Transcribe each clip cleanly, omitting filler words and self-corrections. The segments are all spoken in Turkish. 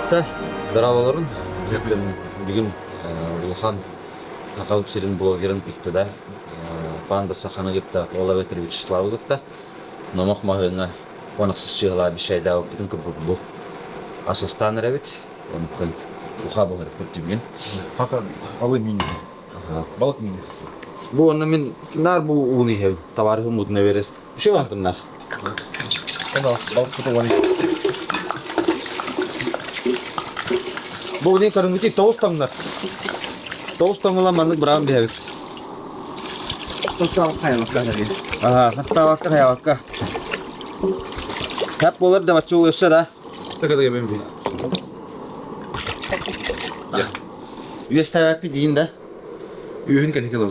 Та, здраволорун. Бүгін Улхан Акаутсерин блогерин пикті да. Панда сахана кепті Ола Ветер Вячеславы кепті. Номақ мағына қонақсыз чығыла бір шайда өптің көпір бұл. Асыстан әрәбет. Онықтан ұға бұғыр көпті білген. Hakan alı mini. Balık mini. Bu onu men nar bu uni hev. Tavarı mutuna veres. Bir şey vardır nar. Onda balık tutu var. Bu ne karın gıcık tavus tanlar. Tavus tanılan manlık bırakın bir hev. Tutu hayvan kadar. Aha, hatta vakit hayvatka. Hep olur da bacı uyuyorsa da. Ne kadar yemeğim bir. Üyes tavapi deyin de. Üyün kan kadar.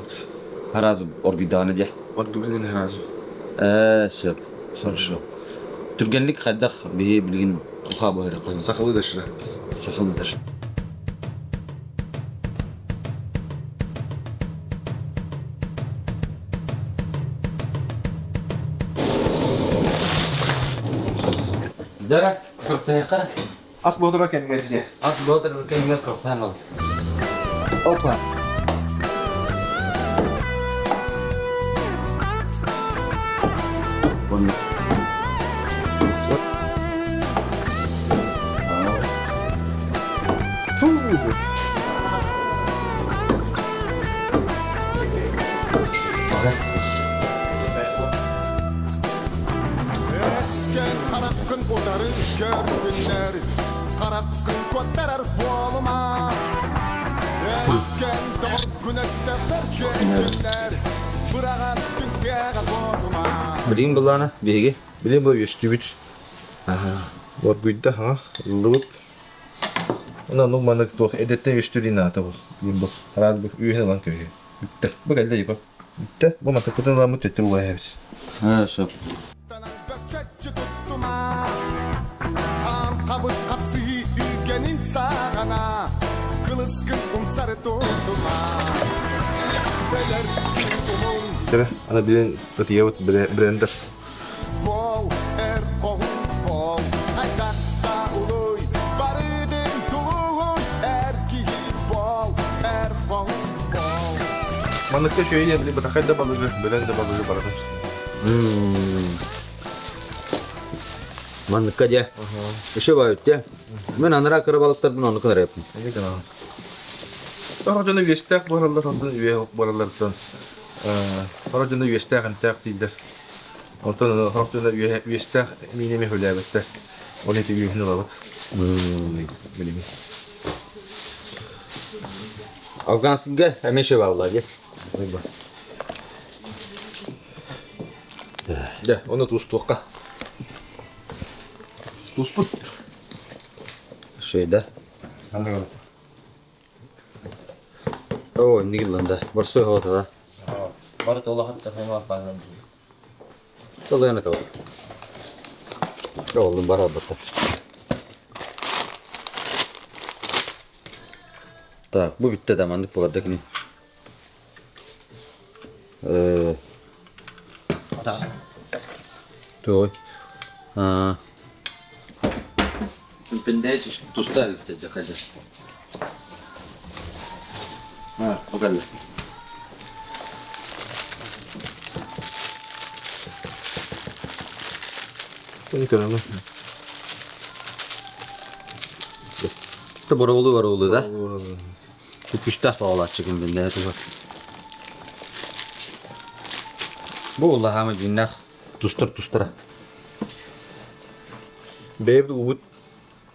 Haraz orgidanı diye. Var güvenliğin herhalde. Şöp. Хорошо. Türgenlik kaddak bir bilgin uha böyle koyun. Sakalı da şura. Şakalıdır. Dara, korktaya kara. As motora kendi geldi. Az boğdur ülken yer korktan ol. Opa. Bunu. Esken karakkın otarı gördünler, karakkın kotarar bolma. Esken doğur güneşte bergenler, bırakan dünyaya bolma. Bileyim bulana bilgi. Bileyim bu üstü bit. Var güydü ha. Lıbıp. Ona numanak tuh edetten üstü lina tabu. Bileyim bu. Herhalde bu üyün lan köyü. Bitti. Bu geldi yıpa. Bitti. Bu mantık kutan lan mutlu bu hepsi. Ha şöp. Tanan bekçetçi tuttuma, kan kabı kapsı ilgenin sağana, kılıskın umsarı tuttuma. Beler tutumun Kira, ana bilen tiyawut brenda. bol, kohun bol, ayakta uluy, barıdın duluğun, erkihi bol, kohun bol. Mantıkta şöyle yani batakay da balığı, brenda balığı barakar. Manlık diye. İşe var diye. Ben anıra karabalıklardan onu kadar yaptım. Ne kadar? Aracını üyestek bu aralar ondan üye bu aralardan. Aracını üyestek antak değiller. Ondan aracını üyestek minimi hülabette. Onu da üyehini alıp. Bilmiyorum. Afganistan'da hemen şey var vallahi. Ya, onu tuz toka. Tuz put. Şeyde. Anne kadar. O ne yılında. Burası hoda da. Bana da Allah hatta fena falan. Dolayana kadar. Oğlum beraber da. Tak, bu bitti zamanlık bu kadar ki. Tuh. Ha. Pendek tuzda bitecek hadi. Ha, o kadar. Bu ne kadar mı? İşte borolu var oğlu da. Bu küçük falan çıkın bende hadi bak. Bu Allah hamı binnak tuztura. Beyt ubut.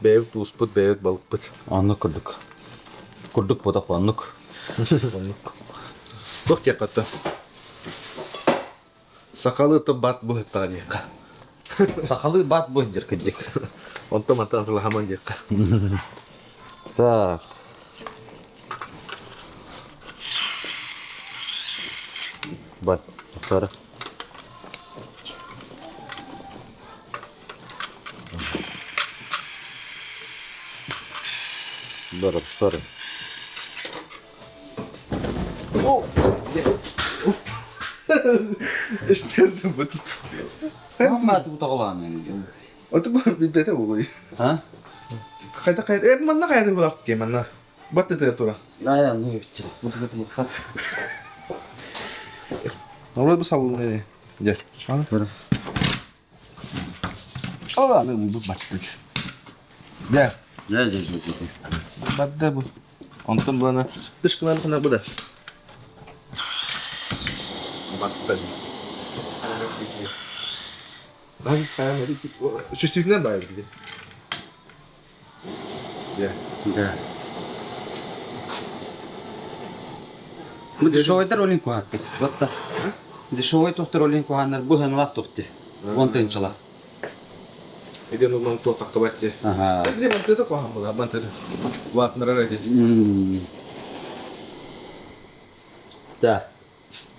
Beyt tuz put, beyt balık put. Anlık kurduk. Kurduk bu da anlık. Bak ya kata. Sakalı da bat bu tadi. Sakalı bat bu incer kecik. Onta mata antara haman ya. Tak. Bat. Sonra. Sonra. Oh. İşte zımbıt. Ama tu tak lan. O da bir bete oluyor. Ha? Kayda manna kayda bulak ki manna. Battı da tura. Ayağım ne bitti? Orada bu sabun ne? Gel. Al. Aa ne bu battı. Gel. Gel. Battı bu. Ondan bana dışkılarına bu da. Battı. Lan kayamadı ki. Şu üstünden bayıldı. Gel. Gel. Bu dışarıda rolün kuhattı. Batta. Dışarıda rolün kuhanlar bu hanlar tuttu. Kontençalar. Ede normal to takka battı. Aha. Bir de battı da koham bu battı. Vat nara dedi. Da.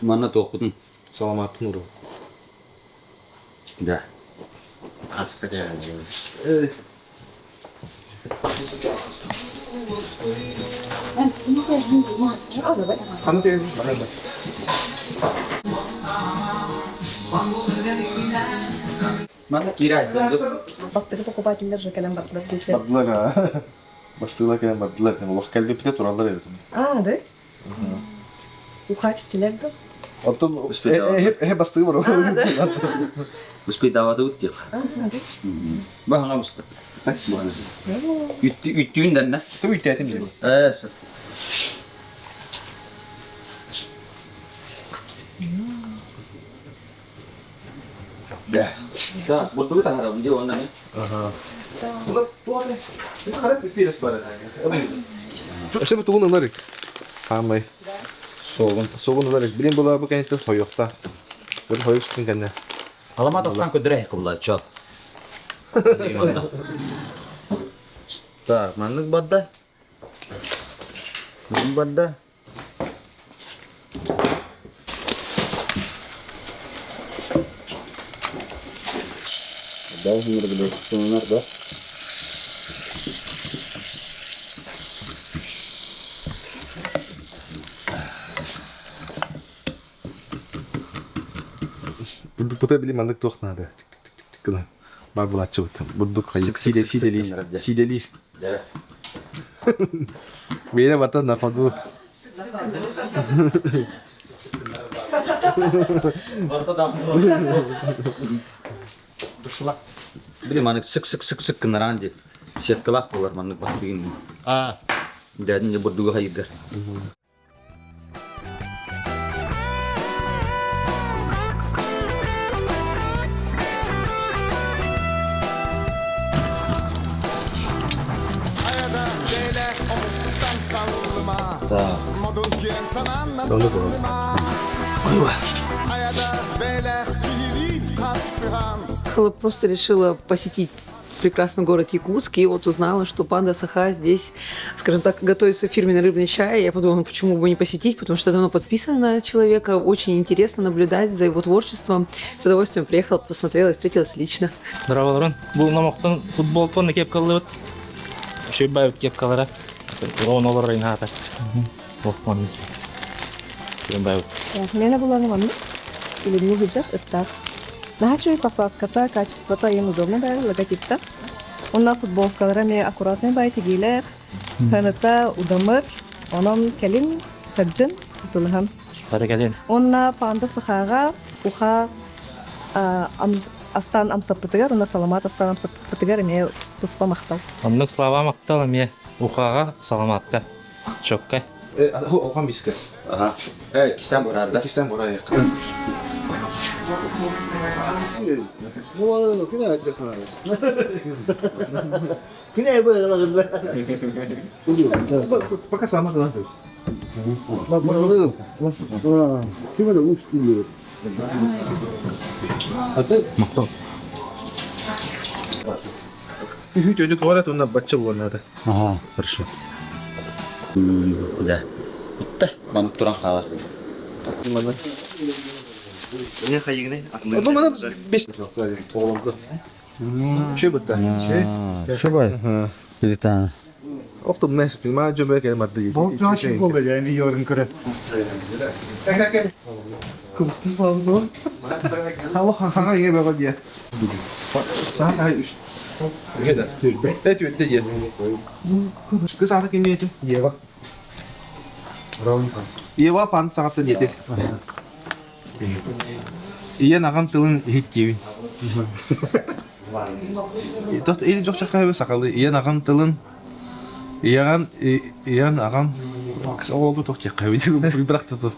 Mana tokudun. Salamat nuru. Da. Askıda yani. Evet. Kan değil. Bana bak. Mana kira itu. Pasti покупательler же калям батлар. Baddılar ha. Bastılar ki baddılar. Ama bak geldi bir de turallar ya. А, да? Ухач стилерді. Orta hep bastığı var. Uspay davada utti. Bahana usta. Bahana. Üttüğünden ne? Tabii ihtiyatim değil. Evet. Ya. Da, betul tak harap dia warna ni. Aha. Bu ne? Bu kadar bir para. İşte bu tuğun olarak. Tamam. Soğun olarak. Bilin bu bu kendi soyukta. Böyle soyuk sütün kendine. Alamat aslan kudreh kıbla çal. Tak, mana badda? Badda. Dah umur gede senar dah. Bu da bilin mandık tuğuk nada. Tık. Bar bulatçı bu tam. Bulduk hayır. Sideli. Dah. Beyne vatan nafadu. Duşla. Bili mana sık kenaran dia. Siat kelak keluar mana batu ini. Dan dia berdua hider. Hayada böyle omuttan sallama. Da. Modun gen sana sallama. Hayada böyle bilin katsıhan. Просто решила посетить прекрасный город Якутск, и вот узнала, что панда Саха здесь, скажем так, готовит свой фирменный рыбный чай. Я подумала, ну почему бы не посетить, потому что давно подписана на человека, очень интересно наблюдать за его творчеством. С удовольствием приехала, посмотрела и встретилась лично. Здраволорун. Бұл намақтан футбол тонны кепкалы бит. Шөй бәйт кепкалары. Он олар райнаты. Оқман. Бәйт. Мене була нормально. Или не выжат, это так. Нахачу посадката, качеството им удобно да, логотипта. Онна футболкалары аккуратный байтигилер. Ханыта удамыр. Онам келин таджин тулхан. Барекалин. Онна панда сахага уха астан амсапытыгар, онна саламат астан амсапытыгар ме туспа мақтал. Оннык слава мақталы ме. Ухаға саламатқа. Чокқа. Okan biske. Aha. İkisinden burada. İkisinden buraya yakın. Bu arada kine edecek falan. Kine böyle lan be. Bak sama lan diyorsun. Bak bakalım. Kime de uç diyor. Hatta maktam. Bir çocuk var ya ondan bacı bu onlarda. Aha. Хорошо. Udah. Teh, mamuk turang kalah. Mana? Ini kayak gini. Apa mana bis? Oğlumda. Şey bu da. Coba ya. Bir tane. Oktum neyse. Bilmem coba kayak madde. Bu çarşı bu böyle yani yorum kırı. Kek. Kumsuz falan mı? Hava hangi böyle dia. Sana kayak üst. Gene. Evet öyle diye. Kız artık kim yedi? Yeva. İyi var pan saatte yedi. İyi nagan tılın hit gibi. Dört eli çok çakay ve sakalı. İyi nagan tılın. İyi nagan. Oldu çok çakay. Bir bıraktı dur.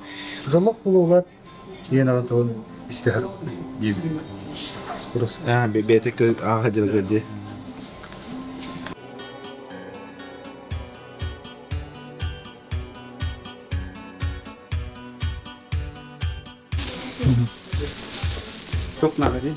Tıkamak buluğuna yeni aratığın istihar gibi. Burası. Ha, betek ağa geldi. Çok nakadi.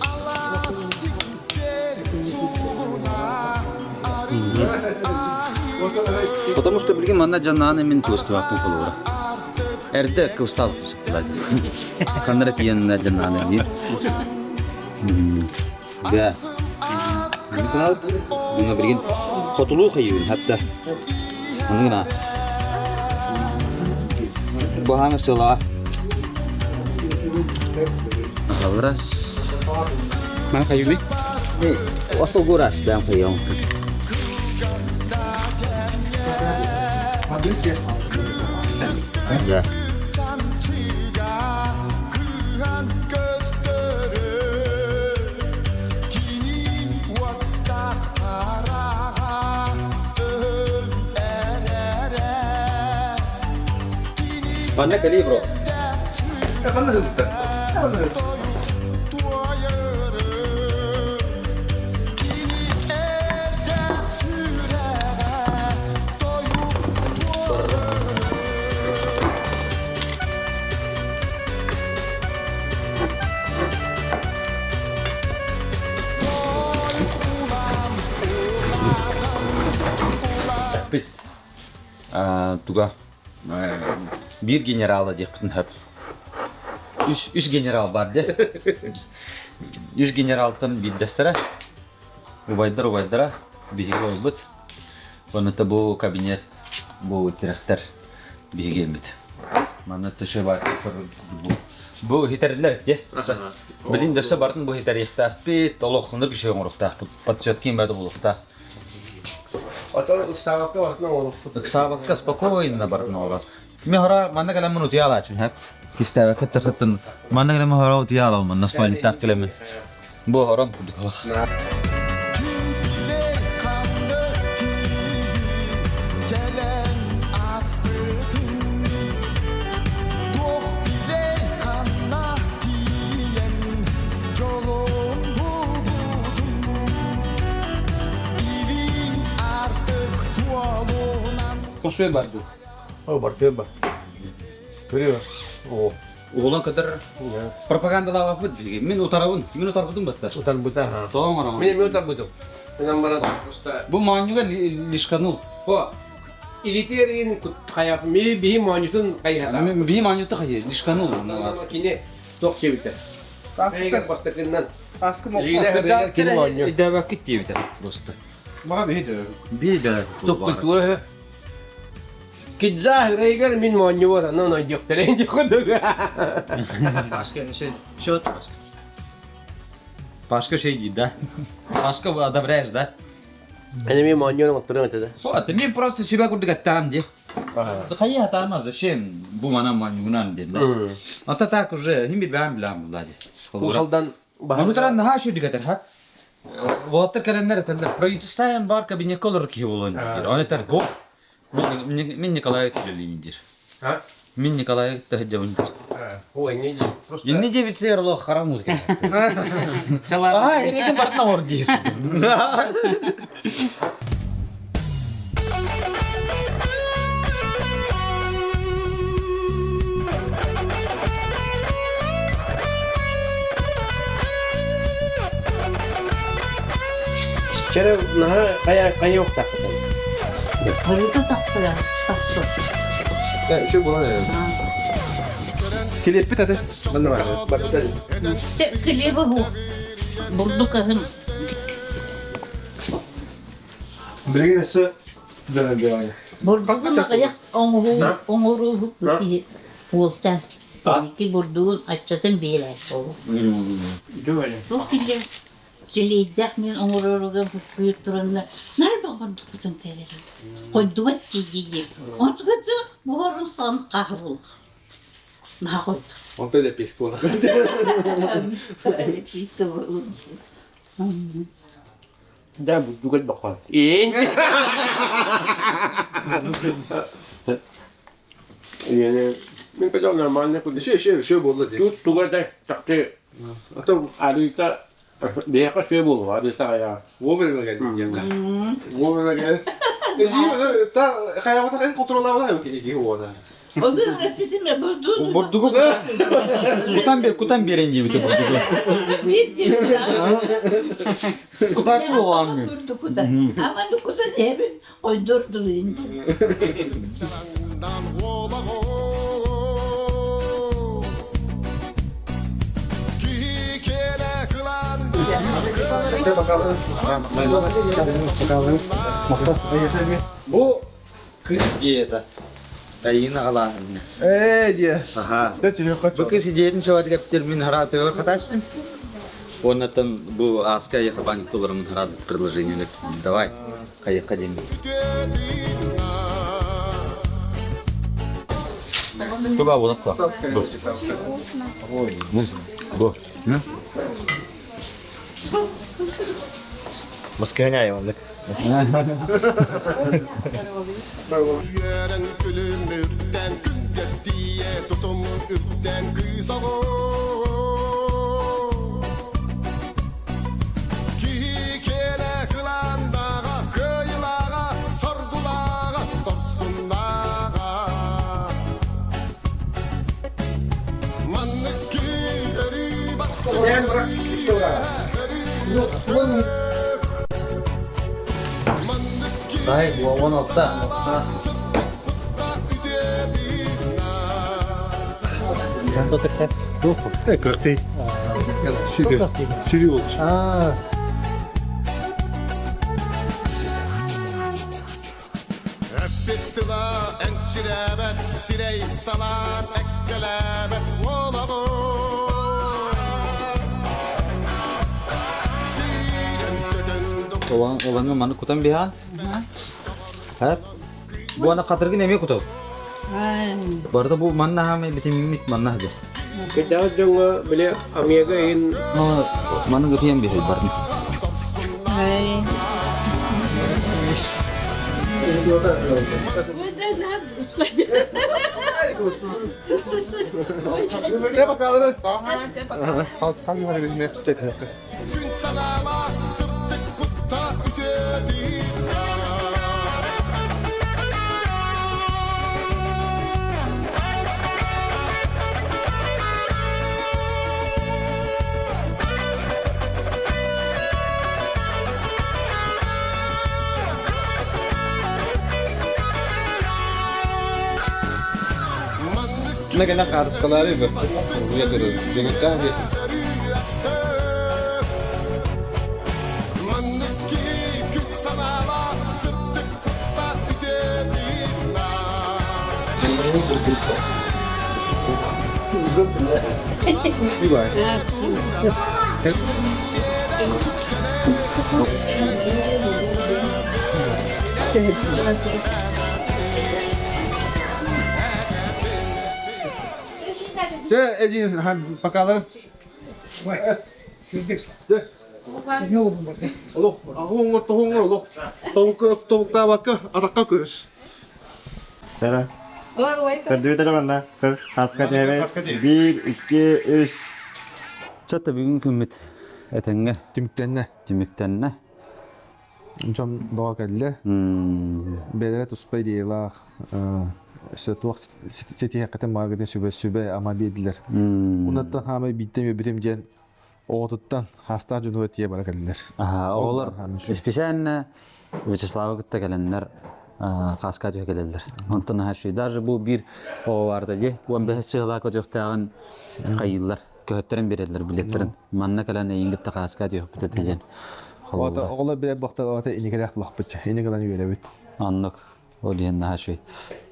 Allah siktir soluna Потому что билген манна жаннан мен тустуа пукулура. Эрде кустал пусуклад. Канара пиянна жаннан мен. Да. Митнат буна билген хотулу хыйын хатта. Муна. Баха mesela. Alras. Mana kayu ni? Oso guras bang payong. Ya. Çançıya kıyan gözleri Kinin vattaklara erere Mana kali bro? Kan nasıl tutar? Tuayırı Kini erdek çürere Doyup Bit. Tuga. Bir generala diyetten hep. Üç general var de. Üç generaldan bir destere. Uvaydıra. Bir olbut. Bana da bu kabinet, bu direktör bir gelmedi. Bana da şey var. Bu hiterler de. Bilin dese barın bu hiter yekta. Bit Allah'ında bir şey olurda. Patçat kim badı bulurda. Otel ıstavakta var ne olur? Иксавакка спокойно барнова. Мехора манна калам мunu тияла чун хак. Кистава катта хаттын. Манна калам мехора тияла ман насмали таккелем. Бу хорон кудук. Biley kanlı gelen aspıtın Doh biley kanla diyen yolun buldum İvin artık sualunan Kosuyor bardı. O bardı bak. Görüyor. O. Oğlan kadar propaganda da vapıt. Min utarabun batta. Utan buta ha. Tamam aram. Benim utan butum. Benim bana usta. Bu manyuga lişkanul. О, илитерин каяп ми би монютун кайхата. Bir manyutta hayır lişkanul. Кине сок чебите. Эйгер бастакынан. Askı mı? Жигиде кин моню. Da vakit diye bir de просто. Bana bir de. Bir de. Сок культура. Кидза рейгер мин моню вора, но жоктелен жокудуга. Başka şey değil de. Başka bu adabrej de. Эне ми моню моторун өтөдө. Вот, мен просто себя курдук аттам де. Хайя атамаз, зачем bu mana manyunan dedi. Ata tak уже, хим билбем билам булади. Ушалдан Onu taran daha şu dikkat ha. Вот kalenler etler. Правительством бар кабинет колор ki olan. Onu tar bu. Min Николай Кириллович. Ha? Min Николай Тахджавинdir. О, эне просто. Енді де битлер Allah haram mузыка. Çalar. Aa, erken partına or diyiz. Кере наха кая yok такта. Harita tahtaya saksı. Şu buna ne? Kilip bir tane. Ben de var. Klibi bu. Buldu kahın. Bilgin ise dönem devam. Burduğun akıyak onuruğu büküyor. Olsan. Ki burduğun açısın beyler olur. Bu kille Silidek min onuruğu büküyor duranlar. Nerede bakın tutun tererim? Koyduvat çiğdi. Onu kötü buharın sanı kahrol. Ne koydu? Onta da pis kola. Pis de olsun. Da bu dugat bakwan. İn. Yani ben kadar normal ne kudu. Şey boldu diye. Tut dugarda taktı. Hatta Arıyta diye ka şey bulu var da ya. bu bölüme geldi yanına. Bu bölüme geldi. Ta hayata kan kontrol alamadı yok ki ona. O zaman hepsini burduğun. Burdugu kutan birinci bitti burdugu. Bitti. Kutası olamıyor. Burdu da. Ama bu da hep koydurduğun. Yandan ola o. Ki kere kılan Bu kış diyeti. Ayını alan. Diye. Aha. Da tüyü kaç. Bu kış diyetin çoğu kaptır min haratı var kataşpın. Ondan bu aska yapan dolarımın harat предложение. Давай. Кай кадим. Куда вот так? Бо. Maskanya onluk. Yeren gülüm ürten gün diye tutum ürten kıysalı. Ki kere kılan dağa kıyılağa sorgulağa sorsundağa. Manlık ki eri bastı. Дай, вон отта. Ben de sen. Yok. Kırtı. Sürü olmuş. Öpüttüla ençirebe sirey salar ekkelebe olabo. Olanı manı kutan bir hal. Ha? Bu ana katırgın emi kutu. Bu arada bu manna hame bitim mimit manna hadi. Kita jong beli amiga in No, manna getiyan bir barni. Ne bakalım? Kalk var benim yaptı. Gün sanama sırtı kutta ötedi. Ne kadar karşı kaları bu. Buraya durur. Cengekten bir. Manlık ki gün sanama sırtı kutta ötedi. Bir var. Sen Ece bakalım. Oğlum, tohum oğlum. Tavuk daha bakka, atakka görüş. Selam. Kırdığı da bana. Kır. Haska TV. 1, 2, 3. Çatta bugün kümmet etenge Timiktenle. cimiktenне. Cam doğa geldi. Belere tuspay diyorlar. Sötuak seti hakikaten marketin sübe ama dediler. Ondan hama bittemiyor birimcen oğututtan hasta cumhuriyetiye bırakırlar. Aha, oğlar. Onlar, Специально Вячеслава gitti gelenler. Kaska diyor gelirler. Ondan her şey. Даже bu bir o vardı diye. Bu 15 çığlığa koyuyortağın kayıllar. Köhötlerin verirler biletlerin. Manna kalan eyin gitti kaska diyor. Bitetecen. Ола бile baktı o da inikler bakpıç. İnikler yürübüt. Аннык Одиен Нахаши.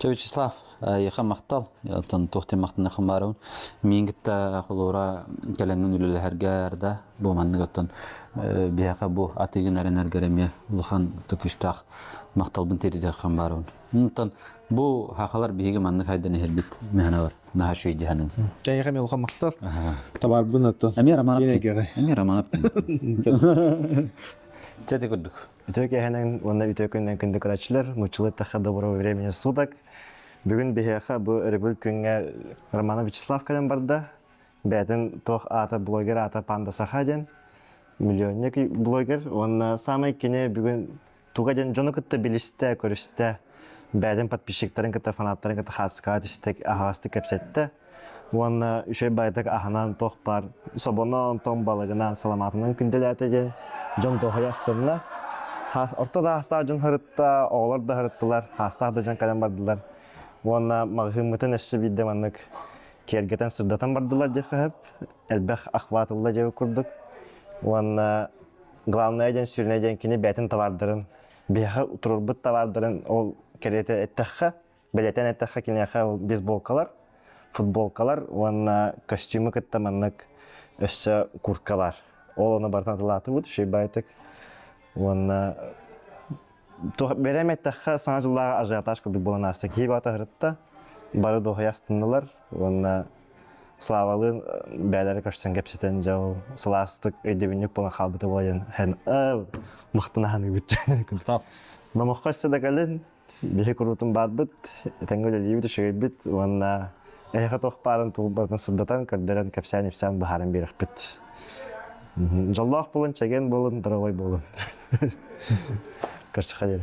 Вячеслав, яха мактал, тон тохте мактана хамарун. Мингитта холора келеңнен үлеләргәрдә бу манныгытын бияка бу атыгын әренәргәреме улхан төкүштак мактал бин териде хамарун. Тон бу хакалар биге маннык хайдан хербит мәһнәвар Нахаши диһанын. Кәйгә мен улхан мактал. Табар буны то. Амир Романов. Кенегере. Амир Романов. Чәте күрдүк. Үтөкеһенен онда үтөкөннән көнде көрәчләр, мучлы тахта доброго времени суток. Бүгүн бияха бу ребул күнгә Романов Вячеслав кален барда. Бәден тох ата блогер ата Панда Сахадин. Миллионник блогер. Он самый кине бүгүн тугаден жонокытта билисте, көрүстә. Бәден подписчиктарын кыта фанаттарын кыта хаскат истек ахасты кепсетте. Он үшей байтак аханан тох бар. Собонон том балыгынан саламатынан күнделәтеген. Жон тохой астынна. Ортада хаста жон хырытта, оғлар да хырыттылар. Хаста да жон кален бардылар. Уанна мағымытын әші бидде маннык кергетен сырдатан бардылар жефіп. Әлбәқ ахватылла жеу күрдік. Уанна главный ден сүріне ден кені бәтін тавардырын. Бияға тұрырбыт тавардырын. Ол кереті әттәққа, бәлетен әттәққа кенеға ол бейсболкалар, футболкалар. Уанна костюмы кітті маннык өсі куртка бар. Ол оны бартан тылаты бұд, шей байтык. Уанна береметтәққа саңа жыллаға ажиатаж кылдық болан аста кейіп ата ғырытта. Бары доғай астындылар. Уанна славалын бәлері көшсен кепсетен жау. Саластық өйдебінек болан қалбыты болайын. Хэн мақтына ханы бүт. Намаққа өсі дәкәлін. Бейі күрутын бар бұд. Тәңгөл әлі бүт үшігей бүт. Уанна әйіға тоқ барын туғып бартын сырдатан көрдерен кепсән епсән бұхарын берік бүт. Жаллах болын, чәген болын, дырауай болын. Көрсі қадер.